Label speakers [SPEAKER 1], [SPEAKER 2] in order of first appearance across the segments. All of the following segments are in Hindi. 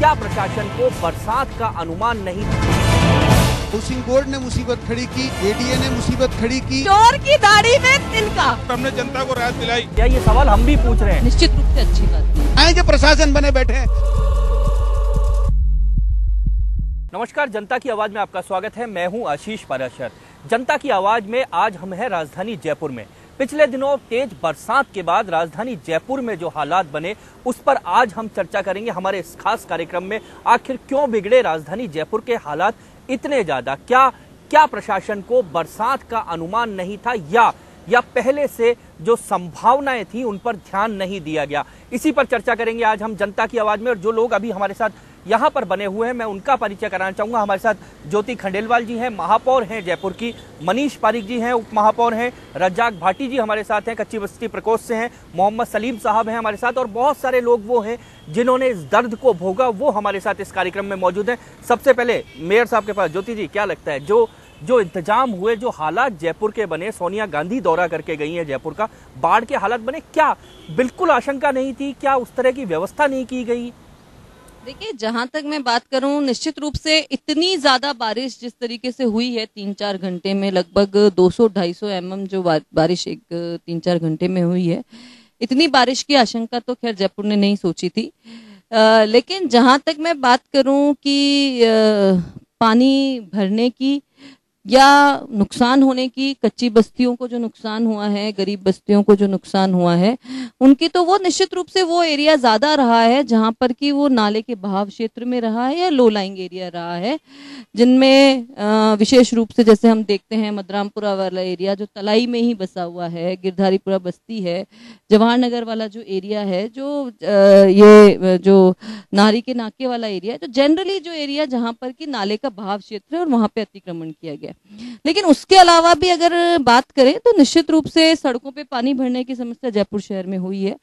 [SPEAKER 1] क्या प्रशासन को बरसात का अनुमान नहीं था?
[SPEAKER 2] हाउसिंग बोर्ड ने मुसीबत खड़ी की, एडीए ने मुसीबत खड़ी की।
[SPEAKER 3] चोर की दाढ़ी में तिनका।
[SPEAKER 4] हमने जनता को राहत दिलाई।
[SPEAKER 1] क्या ये सवाल हम भी पूछ रहे हैं?
[SPEAKER 3] निश्चित रूप से अच्छी बात है।
[SPEAKER 2] आए जो प्रशासन बने बैठे हैं।
[SPEAKER 1] नमस्कार, जनता की आवाज में आपका स्वागत है। मैं हूं आशीष पाराशर। जनता की आवाज में आज हम हैं राजधानी जयपुर में। पिछले दिनों तेज बरसात के बाद राजधानी जयपुर में जो हालात बने उस पर आज हम चर्चा करेंगे हमारे इस खास कार्यक्रम में। आखिर क्यों बिगड़े राजधानी जयपुर के हालात इतने ज्यादा? क्या प्रशासन को बरसात का अनुमान नहीं था या पहले से जो संभावनाएं थी उन पर ध्यान नहीं दिया गया? इसी पर चर्चा करेंगे आज हम जनता की आवाज में। और जो लोग अभी हमारे साथ यहाँ पर बने हुए हैं मैं उनका परिचय कराना चाहूंगा। हमारे साथ ज्योति खंडेलवाल जी हैं, महापौर हैं जयपुर की। मनीष पारिक जी हैं, उप महापौर हैं। रज्जाक भाटी जी हमारे साथ हैं, कच्ची बस्ती प्रकोष्ठ से हैं। मोहम्मद सलीम साहब हैं हमारे साथ। और बहुत सारे लोग वो हैं जिन्होंने इस दर्द को भोगा, वो हमारे साथ इस कार्यक्रम में मौजूद हैं। सबसे पहले मेयर साहब के पास। ज्योति जी, क्या लगता है जो इंतजाम हुए, जो हालात जयपुर के बने, सोनिया गांधी दौरा करके गई हैं जयपुर का, बाढ़ के हालात बने, क्या बिल्कुल आशंका नहीं थी? क्या उस तरह की व्यवस्था नहीं की गई?
[SPEAKER 3] देखिए, जहां तक मैं बात करूं, निश्चित रूप से इतनी ज्यादा बारिश जिस तरीके से हुई है 3-4 घंटे में, लगभग 200-250 mm जो बारिश एक 3-4 घंटे में हुई है, इतनी बारिश की आशंका तो खैर जयपुर ने नहीं सोची थी। लेकिन जहां तक मैं बात करूं कि पानी भरने की या नुकसान होने की, कच्ची बस्तियों को जो नुकसान हुआ है, गरीब बस्तियों को जो नुकसान हुआ है, उनकी तो वो निश्चित रूप से वो एरिया ज्यादा रहा है जहां पर कि वो नाले के बहाव क्षेत्र में रहा है या लो लाइंग एरिया रहा है, जिनमें विशेष रूप से जैसे हम देखते हैं मदरामपुरा वाला एरिया जो तलाई में ही बसा हुआ है, गिरधारीपुरा बस्ती है, जवाहर नगर वाला जो एरिया है, जो ये जो नारी के नाके वाला एरिया है, तो जनरली जो एरिया जहां पर कि नाले का बहाव क्षेत्र है और वहां पे अतिक्रमण किया गया। लेकिन उसके अलावा भी अगर बात करें तो निश्चित रूप से सड़कों पे पानी भरने की समस्या जयपुर शहर में हुई है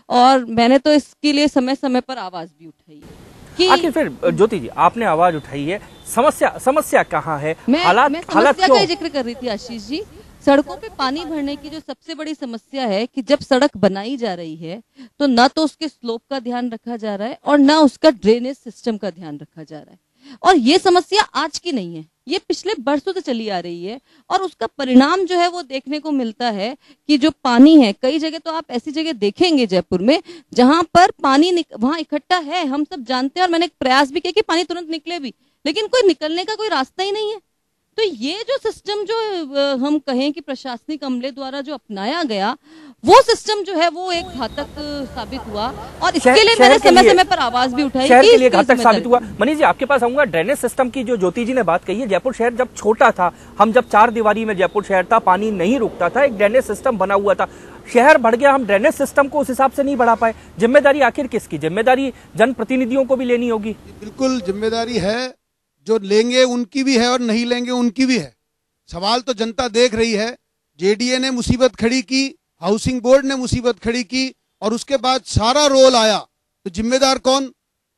[SPEAKER 3] और मैंने तो इसके लिए समय समय पर आवाज भी उठाई है कि
[SPEAKER 1] आखिर फिर ज्योति जी, आपने आवाज उठाई है, समस्या कहाँ है?
[SPEAKER 3] मैं समस्या
[SPEAKER 1] क्यों?
[SPEAKER 3] का जिक्र कर रही थी आशीष जी। सड़कों पे पानी भरने की जो सबसे बड़ी समस्या है कि जब सड़क बनाई जा रही है तो न तो उसके स्लोप का ध्यान रखा जा रहा है और न उसका ड्रेनेज सिस्टम का ध्यान रखा जा रहा है। और ये समस्या आज की नहीं है, ये पिछले बरसों से चली आ रही है और उसका परिणाम जो है वो देखने को मिलता है कि जो पानी है, कई जगह तो आप ऐसी जगह देखेंगे जयपुर में जहां पर पानी वहां इकट्ठा है, हम सब जानते हैं और मैंने प्रयास भी किया कि पानी तुरंत निकले भी, लेकिन कोई निकलने का कोई रास्ता ही नहीं है। तो ये जो सिस्टम जो हम कहें कि प्रशासनिक अमले द्वारा जो अपनाया गया, वो सिस्टम जो है वो एक घातक साबित हुआ और इसके लिए मैंने समय समय पर आवाज भी उठाई।
[SPEAKER 1] शहर के लिए घातक साबित हुआ। मनीष जी, आपके पास आऊंगा। ड्रेनेज सिस्टम की जो ज्योति जी ने बात कही है, जयपुर शहर जब छोटा था, हम जब 4 दीवारी में जयपुर शहर था, पानी नहीं रुकता था, एक ड्रेनेज सिस्टम बना हुआ था। शहर बढ़ गया, हम ड्रेनेज सिस्टम को उस हिसाब से नहीं बढ़ा पाए। जिम्मेदारी आखिर किसकी? जिम्मेदारी जनप्रतिनिधियों को भी लेनी होगी।
[SPEAKER 2] बिल्कुल जिम्मेदारी है, जो लेंगे उनकी भी है और नहीं लेंगे उनकी भी है। सवाल तो जनता देख रही है। जेडीए ने मुसीबत खड़ी की, हाउसिंग बोर्ड ने मुसीबत खड़ी की और उसके बाद सारा रोल आया, तो जिम्मेदार कौन?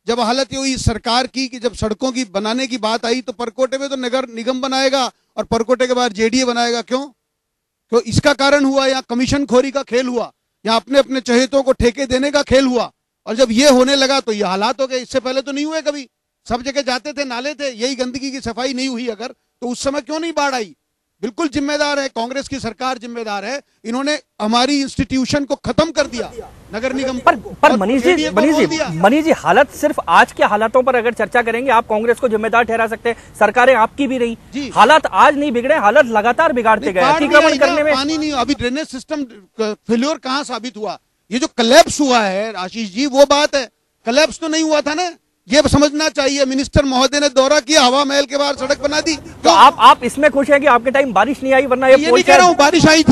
[SPEAKER 2] जब हालत ये हुई सरकार की कि जब सड़कों की बनाने की बात आई तो परकोटे में तो नगर निगम बनाएगा और परकोटे के बाद जेडीए बनाएगा। क्यों इसका कारण हुआ? यहाँ कमीशन खोरी का खेल हुआ, यहाँ अपने अपने चहेतों को ठेके देने का खेल हुआ और जब ये होने लगा तो ये हालात हो गए। इससे पहले तो नहीं हुए कभी, सब जगह जाते थे, नाले थे, यही गंदगी की सफाई नहीं हुई अगर तो उस समय क्यों नहीं बाढ़ आई? बिल्कुल जिम्मेदार है, कांग्रेस की सरकार जिम्मेदार है। इन्होंने हमारी इंस्टीट्यूशन को खत्म कर दिया, नगर निगम
[SPEAKER 1] पर मनीष जी, हालत सिर्फ आज के हालातों पर अगर चर्चा करेंगे, आप कांग्रेस को जिम्मेदार ठहरा सकते हैं, सरकारें आपकी भी रही, हालात आज नहीं बिगड़े, हालत लगातार बिगाड़ते गए। अतिक्रमण करने में
[SPEAKER 2] पानी नहीं, अभी ड्रेनेज सिस्टम फेल्योर कहाँ साबित हुआ? ये जो कलेप्स हुआ है आशीष जी, वो बात है। कलेप्स तो नहीं हुआ था ना, ये समझना चाहिए। मिनिस्टर महोदय ने दौरा किया, हवा महल के बाहर सड़क बना दी।
[SPEAKER 1] तो आप इसमें खुश हैं कि आपके टाइम बारिश नहीं आई? वरना ये
[SPEAKER 2] नहीं कह रहा हूं, बारिश आई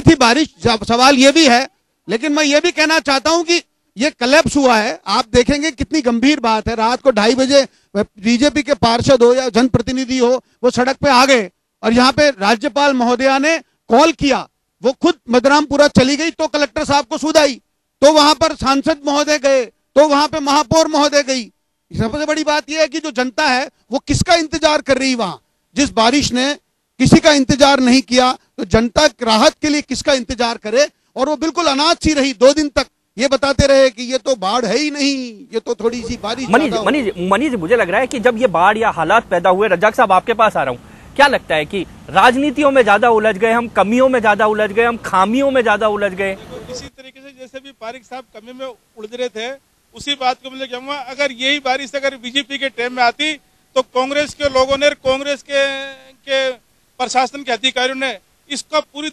[SPEAKER 2] थी बारिश, सवाल ये भी है। लेकिन मैं ये भी कहना चाहता हूं कि ये कलेप्स हुआ है, आप देखेंगे कितनी गंभीर बात है। रात को 2:30 बजे बीजेपी के पार्षद हो या जनप्रतिनिधि हो, वो सड़क पे आ गए और यहाँ पे राज्यपाल महोदया ने कॉल किया, वो खुद मदरामपुरा चली गई तो कलेक्टर साहब को सूद आई, तो वहां पर सांसद महोदय गए, तो वहां पे महापौर महोदय गई। सबसे बड़ी बात यह है कि जो जनता है वो किसका इंतजार कर रही? वहां जिस बारिश ने किसी का इंतजार नहीं किया, तो जनता राहत के लिए किसका इंतजार करे? और वो बिल्कुल अनाथ सी रही 2 दिन तक। ये बताते रहे कि ये तो बाढ़ है ही नहीं, ये तो थोड़ी सी बारिश।
[SPEAKER 1] मनीष जी, मुझे लग रहा है कि जब ये बाढ़ या हालात पैदा हुए, रज्जाक साहब आपके पास आ रहा हूँ, क्या लगता है कि राजनीतियों में ज्यादा उलझ गए हम, कमियों में ज्यादा उलझ गए हम, खामियों में ज्यादा उलझ गए?
[SPEAKER 4] इसी तरीके से जैसे भी पारिक साहब कमी में उलझ रहे थे, उसी बात को मैं कहूँगा, अगर यही बारिश अगर बीजेपी के टाइम में आती तो कांग्रेस के लोगों ने, कांग्रेस के प्रशासन के अधिकारियों ने इसका पूरी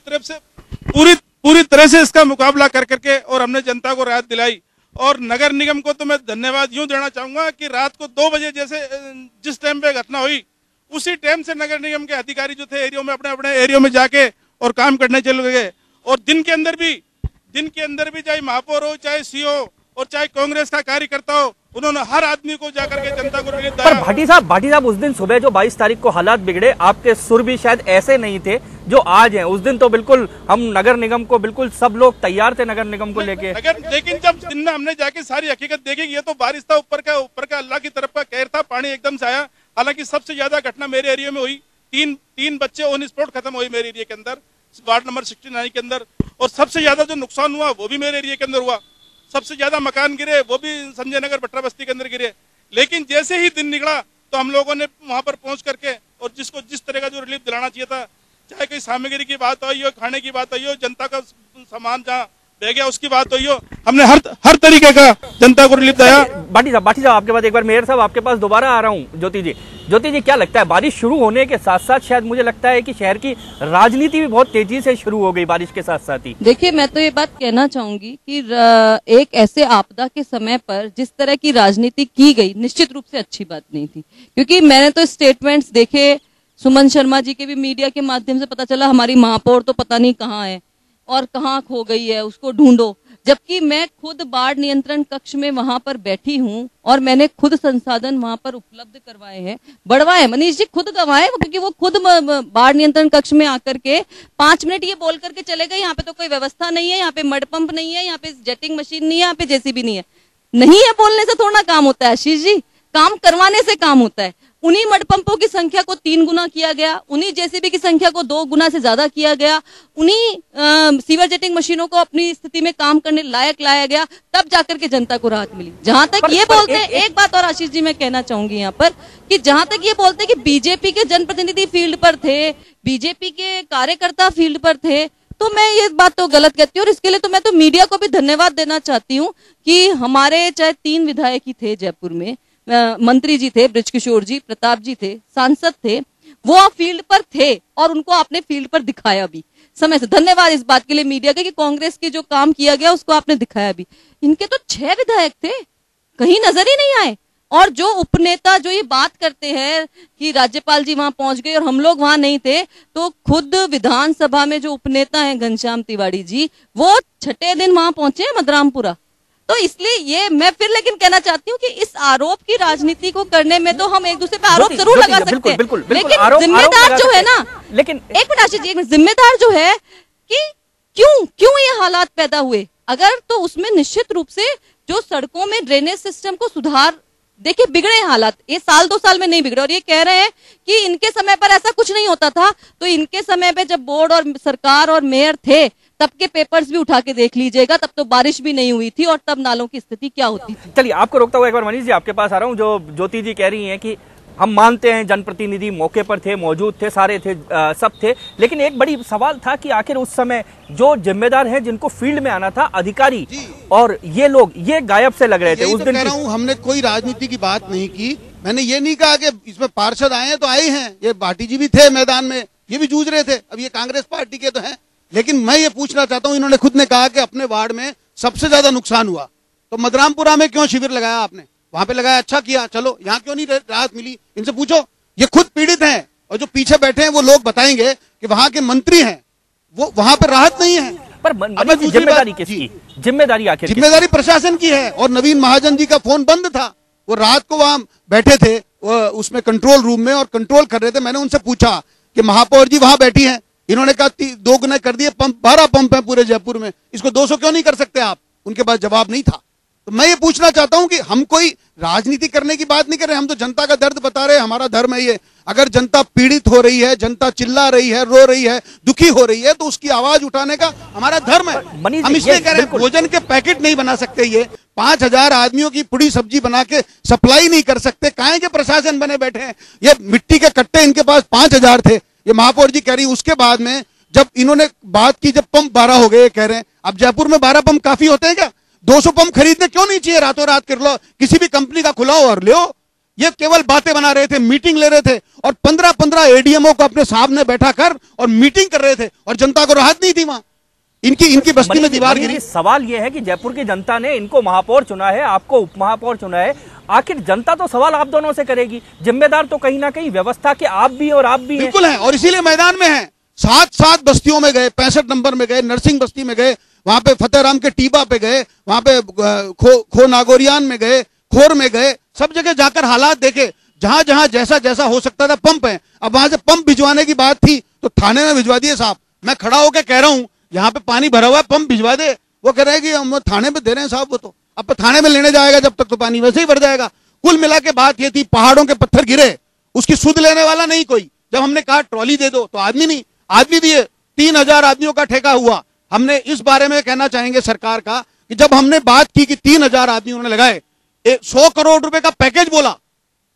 [SPEAKER 4] तरह से इसका मुकाबला कर करके और हमने जनता को राहत दिलाई। और नगर निगम को तो मैं धन्यवाद यूं देना चाहूंगा कि रात को 2 बजे जैसे जिस टाइम पे घटना हुई, उसी टाइम से नगर निगम के अधिकारी जो थे एरियो में अपने अपने एरियो में जाके और काम करने चले गए। और दिन के अंदर भी चाहे महापौर हो, चाहे सीओ और चाहे कांग्रेस का कार्यकर्ता हो, उन्होंने हर आदमी को जाकर के जनता को रिलीफ दिया।
[SPEAKER 1] पर भाटी साहब उस दिन सुबह जो 22 तारीख को हालात बिगड़े, आपके सुर भी शायद ऐसे नहीं थे जो आज हैं। उस दिन तो बिल्कुल हम नगर निगम को, बिल्कुल सब लोग तैयार थे नगर निगम को लेके।
[SPEAKER 4] लेकिन जब दिन में हमने जाके सारी हकीकत देखी, ये तो बारिश था, ऊपर का अल्लाह की तरफ का कहर था, पानी एकदम से आया। हालांकि सबसे ज्यादा घटना मेरे एरिया में हुई, तीन बच्चे ऑन स्पॉट खत्म हुए मेरे एरिया के अंदर, वार्ड नंबर 69 के अंदर। और सबसे ज्यादा जो नुकसान हुआ वो भी मेरे एरिया के अंदर हुआ। सबसे ज्यादा मकान गिरे वो भी संजय नगर बट्रा बस्ती के अंदर गिरे। लेकिन जैसे ही दिन निकला तो हम लोगों ने वहां पर पहुंच करके और जिसको जिस तरह का जो रिलीफ दिलाना चाहिए था, चाहे कोई सामग्री की बात आई हो, खाने की बात आई हो, जनता का सामान जहाँ बह गया उसकी बात हुई हो, हमने हर तरीके का जनता को रिलीफ दिया।
[SPEAKER 1] बाटी साहब आपके पास एक बार, मेयर साहब आपके पास दोबारा आ रहा हूँ। ज्योति जी क्या लगता है, बारिश शुरू होने के साथ साथ शायद मुझे लगता है कि शहर की राजनीति भी बहुत तेजी से शुरू हो गई बारिश के साथ साथ ही?
[SPEAKER 3] देखिए, मैं तो ये बात कहना चाहूंगी कि एक ऐसे आपदा के समय पर जिस तरह की राजनीति की गई, निश्चित रूप से अच्छी बात नहीं थी। क्योंकि मैंने तो स्टेटमेंट्स देखे, सुमन शर्मा जी के भी मीडिया के माध्यम से पता चला हमारी महापौर तो पता नहीं कहाँ है और कहाँ खो गई है, उसको ढूंढो। जबकि मैं खुद बाढ़ नियंत्रण कक्ष में वहां पर बैठी हूं और मैंने खुद संसाधन वहां पर उपलब्ध करवाए हैं, बढ़वाए, मनीष जी खुद गवाए, क्योंकि वो खुद बाढ़ नियंत्रण कक्ष में आकर के 5 मिनट ये बोल करके चले गए, यहाँ पे तो कोई व्यवस्था नहीं है, यहाँ पे मड पंप नहीं है, यहाँ पे जेटिंग मशीन नहीं है, यहाँ पे जेसीबी नहीं है। नहीं है बोलने से थोड़ा काम होता है आशीष जी, काम करवाने से काम होता है। उन्हीं मड पंपों की संख्या को 3 गुना किया गया, उन्हीं जेसीबी की संख्या को 2 गुना से ज्यादा किया गया, उन्हीं सीवर जेटिंग मशीनों को अपनी स्थिति में काम करने लायक लाया गया, तब जाकर के जनता को राहत मिली। जहां तक ये बोलते हैं, एक बात और आशीष जी मैं कहना चाहूंगी यहाँ पर, कि जहां तक ये बोलते हैं कि बीजेपी के जनप्रतिनिधि फील्ड पर थे, बीजेपी के कार्यकर्ता फील्ड पर थे, तो मैं ये बात तो गलत कहती हूँ। और इसके लिए तो मैं तो मीडिया को भी धन्यवाद देना चाहती हूँ कि हमारे चाहे 3 विधायक ही थे जयपुर में, मंत्री जी थे, बृजकिशोर जी, प्रताप जी थे, सांसद थे, वो फील्ड पर थे और उनको आपने फील्ड पर दिखाया भी समय से। धन्यवाद इस बात के लिए मीडिया के कि कांग्रेस की जो काम किया गया उसको आपने दिखाया भी। इनके तो 6 विधायक थे, कहीं नजर ही नहीं आए। और जो उपनेता जो ये बात करते हैं कि राज्यपाल जी वहां पहुंच गए और हम लोग वहां नहीं थे, तो खुद विधानसभा में जो उपनेता हैं घनश्याम तिवारी जी, वो 6ठे दिन वहां पहुंचे मदरामपुरा। तो इसलिए ये मैं फिर लेकिन कहना चाहती हूँ कि इस आरोप की राजनीति को करने में तो हम एक दूसरे पे आरोप जरूर लगा सकते हैं, लेकिन जिम्मेदार जो है ना, लेकिन एक मिनट आशीष जी, जिम्मेदार जो है कि क्यों ये हालात पैदा हुए, अगर तो उसमें निश्चित रूप से जो सड़कों में ड्रेनेज सिस्टम को सुधार, देखिए बिगड़े हालात, ये 1-2 साल में नहीं बिगड़े। और ये कह रहे हैं कि इनके समय पर ऐसा कुछ नहीं होता था, तो इनके समय पे जब बोर्ड और सरकार और मेयर थे तब के पेपर्स भी उठा के देख लीजिएगा, तब तो बारिश भी नहीं हुई थी और तब नालों की स्थिति क्या होती थी।
[SPEAKER 1] चलिए, आपको रोकता हुआ एक बार मनीष जी आपके पास आ रहा हूँ। जो ज्योति जी कह रही हैं कि हम मानते हैं जनप्रतिनिधि मौके पर थे, मौजूद थे, सारे थे, सब थे, लेकिन एक बड़ी सवाल था कि आखिर उस समय जो जिम्मेदार हैं, जिनको फील्ड में आना था, अधिकारी और ये लोग, ये गायब से लग रहे थे उस दिन।
[SPEAKER 2] कह रहा हूँ, हमने कोई राजनीति की बात नहीं की। मैंने ये नहीं कहा कि इसमें पार्षद आए हैं तो आए हैं, ये भाटी जी भी थे मैदान में, ये भी जूझ रहे थे, अब ये कांग्रेस पार्टी के तो हैं। लेकिन मैं ये पूछना चाहता हूं, इन्होंने खुद ने कहा कि अपने वार्ड में सबसे ज्यादा नुकसान हुआ, तो मदरामपुरा में क्यों शिविर लगाया आपने? वहां पे लगाया, अच्छा किया, चलो यहाँ क्यों नहीं राहत मिली? इनसे पूछो, ये खुद पीड़ित हैं और जो पीछे बैठे हैं वो लोग बताएंगे कि वहां के मंत्री हैं, वो वहां पर राहत नहीं है।
[SPEAKER 1] पर जिम्मेदारी किसकी? जिम्मेदारी आखिर
[SPEAKER 2] जिम्मेदारी प्रशासन की है। और नवीन महाजन जी का फोन बंद था, वो रात को वहां बैठे थे उसमें कंट्रोल रूम में और कंट्रोल कर रहे थे। मैंने उनसे पूछा कि महापौर जी वहां बैठी हैं, इन्होंने कहा 2 गुना कर दिए पंप, 12 पंप है पूरे जयपुर में, इसको 200 क्यों नहीं कर सकते आप? उनके पास जवाब नहीं था। तो मैं ये पूछना चाहता हूं कि हम कोई राजनीति करने की बात नहीं कर रहे, हम तो जनता का दर्द बता रहे हैं, हमारा धर्म है ये। अगर जनता पीड़ित हो रही है, जनता चिल्ला रही है, रो रही है, दुखी हो रही है, तो उसकी आवाज उठाने का हमारा धर्म है। हम इसलिए कह रहे हैं भोजन के पैकेट नहीं बना सकते, ये 5,000 आदमियों की पूरी सब्जी बना के सप्लाई नहीं कर सकते। काहे के प्रशासन बने बैठे हैं, ये मिट्टी के कट्टे इनके पास 5,000 थे, ये महापौर जी कह रही। उसके बाद में जब इन्होंने बात की, जब पंप 12 हो गए कह रहे हैं, अब जयपुर में 12 पंप काफी होते हैं क्या? 200 पंप खरीदने क्यों नहीं चाहिए? रातों रात कर लो, किसी भी कंपनी का खुलाओ और लो। ये केवल बातें बना रहे थे, मीटिंग ले रहे थे, और 15-15 एडीएमओ को अपने सामने बैठा कर और मीटिंग कर रहे थे, और जनता को राहत नहीं थी। वहां इनकी बस्ती में दीवार गिरी।
[SPEAKER 1] सवाल यह है कि जयपुर की जनता ने इनको महापौर चुना है, आपको उप महापौर चुना है, आखिर जनता तो सवाल आप दोनों से करेगी। जिम्मेदार तो कहीं ना कहीं व्यवस्था के आप भी और आप भी हैं।
[SPEAKER 2] बिल्कुल है, और इसीलिए मैदान में है। 7 बस्तियों में गए, 65 नंबर में गए, नरसिंह बस्ती में गए, वहां पे फतेहराम के टीबा पे गए, वहां पे खो नागोरियान में गए, खोर में गए, सब जगह जाकर हालात देखे। जहां जहां जैसा जैसा हो सकता था पंप है। अब वहां से पंप भिजवाने की बात थी तो थाने में भिजवा दिए साहब। मैं खड़ा होकर कह रहा हूं यहाँ पे पानी भरा हुआ है, पंप भिजवा दे। वो कह रहे हैं कि हम थाने पे दे रहे हैं साहब। वो तो अब थाने में लेने जाएगा जब तक तो पानी वैसे ही भर जाएगा। कुल मिला के बात ये थी, पहाड़ों के पत्थर गिरे, उसकी सुध लेने वाला नहीं कोई। जब हमने कहा ट्रॉली दे दो तो आदमी नहीं, आदमी दिए। 3,000 आदमियों का ठेका हुआ। हमने इस बारे में कहना चाहेंगे सरकार का कि जब हमने बात की कि 3,000 आदमी उन्होंने लगाए, 100 करोड़ रुपए का पैकेज बोला,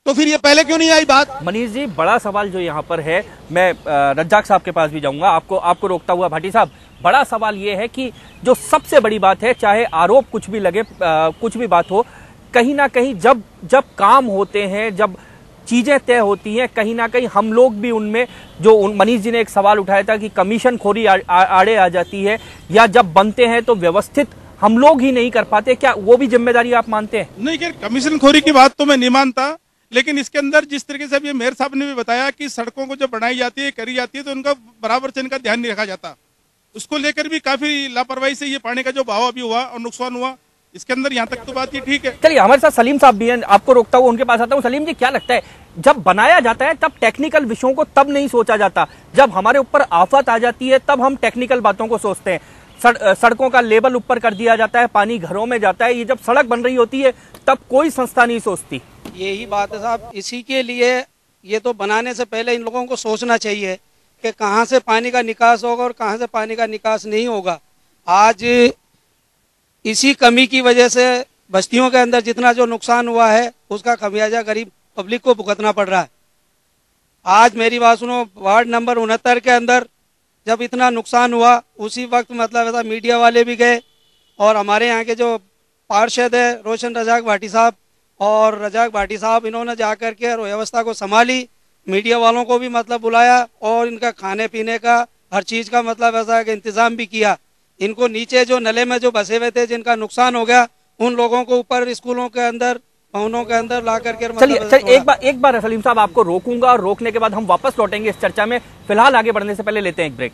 [SPEAKER 2] तो फिर ये पहले क्यों नहीं आई बात?
[SPEAKER 1] मनीष जी, बड़ा सवाल जो यहाँ पर है, मैं रज्जाक साहब के पास भी जाऊंगा, आपको रोकता हुआ। भाटी साहब, बड़ा सवाल ये है कि जो सबसे बड़ी बात है, चाहे आरोप कुछ भी लगे, कुछ भी बात हो, कहीं ना कहीं जब काम होते हैं, जब चीजें तय होती हैं, कहीं ना कहीं हम लोग भी उनमें, जो मनीष जी ने एक सवाल उठाया था कि कमीशन खोरी आड़े आ जाती है, या जब बनते हैं तो व्यवस्थित हम लोग ही नहीं कर पाते, क्या वो भी जिम्मेदारी आप मानते हैं?
[SPEAKER 4] नहीं, कि कमीशन खोरी की बात तो मैं नहीं मानता, लेकिन इसके अंदर जिस तरीके से अभी मेयर साहब ने भी बताया कि सड़कों को जब बनाई जाती है, करी जाती है, तो उनका बराबर से इनका ध्यान नहीं रखा जाता। उसको लेकर भी काफी लापरवाही से ये पानी का जो बहाव अभी हुआ और नुकसान हुआ, इसके अंदर यहाँ तक तो बात ये ठीक है।
[SPEAKER 1] चलिए, हमारे साथ सलीम साहब भी हैं, आपको रोकता हुआ उनके पास आता हूँ। सलीम जी, क्या लगता है, जब बनाया जाता है तब टेक्निकल विषयों को तब नहीं सोचा जाता, जब हमारे ऊपर आफत आ जाती है तब हम टेक्निकल बातों को सोचते हैं। सड़कों का लेवल ऊपर कर दिया जाता है, पानी घरों में जाता है, ये जब सड़क बन रही होती है तब कोई संस्था नहीं सोचती।
[SPEAKER 5] यही बात है साहब, इसी के लिए ये तो बनाने से पहले इन लोगों को सोचना चाहिए कि कहाँ से पानी का निकास होगा और कहाँ से पानी का निकास नहीं होगा। आज इसी कमी की वजह से बस्तियों के अंदर जितना जो नुकसान हुआ है, उसका खमियाजा गरीब पब्लिक को भुगतना पड़ रहा है। आज मेरी बात सुनो, वार्ड नंबर 69 के अंदर जब इतना नुकसान हुआ, उसी वक्त मतलब ऐसा मीडिया वाले भी गए, और हमारे यहाँ के जो पार्षद है रोशन रजाक भाटी साहब, और रजाक भाटी साहब इन्होंने जाकर के व्यवस्था को संभाली, मीडिया वालों को भी मतलब बुलाया, और इनका खाने पीने का हर चीज़ का मतलब ऐसा कि इंतज़ाम भी किया। इनको नीचे जो नले में जो बसे हुए थे, जिनका नुकसान हो गया, उन लोगों को ऊपर स्कूलों के अंदर, भवनों के अंदर ला करके
[SPEAKER 1] चलिए एक बार सलीम साहब आपको रोकूंगा, और रोकने के बाद हम वापस लौटेंगे इस चर्चा में। फिलहाल आगे बढ़ने से पहले लेते हैं एक ब्रेक।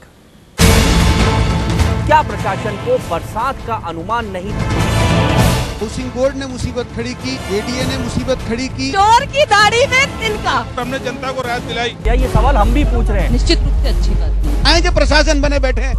[SPEAKER 1] क्या प्रशासन को बरसात का अनुमान नहीं था?
[SPEAKER 2] हाउसिंग बोर्ड ने मुसीबत खड़ी की, जेडीए ने मुसीबत खड़ी की,
[SPEAKER 3] चोर की दाढ़ी में तिनका।
[SPEAKER 4] हमने जनता को राहत दिलाई।
[SPEAKER 1] क्या ये सवाल हम भी पूछ रहे हैं?
[SPEAKER 3] निश्चित रूप से अच्छी बात है।
[SPEAKER 2] आए जो प्रशासन बने बैठे हैं,